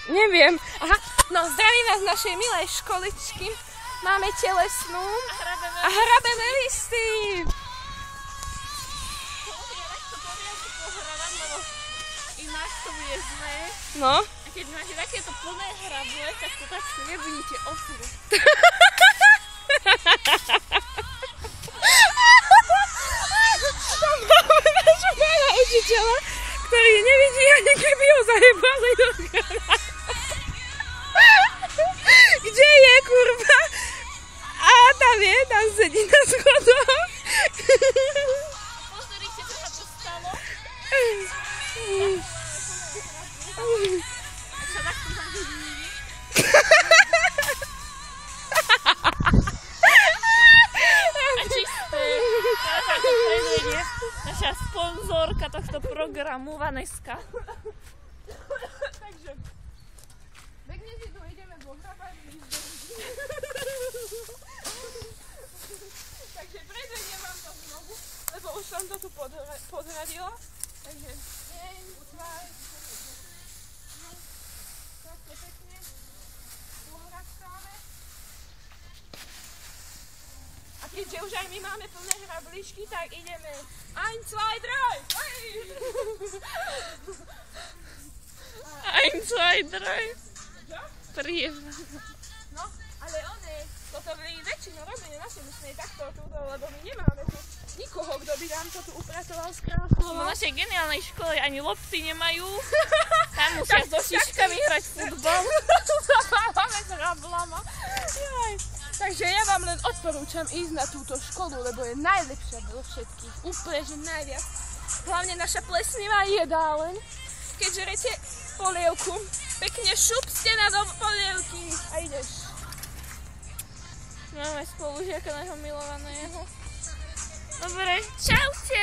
Neviem. Aha, no zdravím vás z našej milej školičky. Máme telesnú a hrabeme listy. Ináč to bude zlé. No. A keď máte takéto plné hrable, tak to tak si nebudete opúť. Tam máme našu pána učiteľa, ktorý nevidí ani keby ho zajebali do grana. Kde je, kurva? A tam je, tam sedí na schodoch. Pozrite, čo sa tu stalo. A čo takto zahodí? A čisté. Naša sponzorka tohto programu, Vaneska. Takže, pekne si tu ideme pohrabať. Takže predvediem vám to znovu, lebo už som to tu podradila. Takže, deň, tvar. Takto pekne. Pohradkáme. A keďže už aj my máme plné hrabličky, tak ideme 1, 2, 3! 1, 2, 3. Príjemné. No, ale toto by väčšina robenie naše musíme takto túto, lebo my nemáme tu nikoho, kto by nám to tu upratoval z krásou. Lebo v našej geniálnej škole ani lopty nemajú. Tam musia so šiškami hrať futbal. Máme s hrablama. Takže ja vám len odporúčam ísť na túto školu, lebo je najlepšia zo všetkých. Úplne, že najviac. Hlavne naša plesnivá jedáleň. Keď žerete polievku, pekne šupste na do polievky a ideš. Máme spolužiaka nášho milovaného. Dobre, čaute!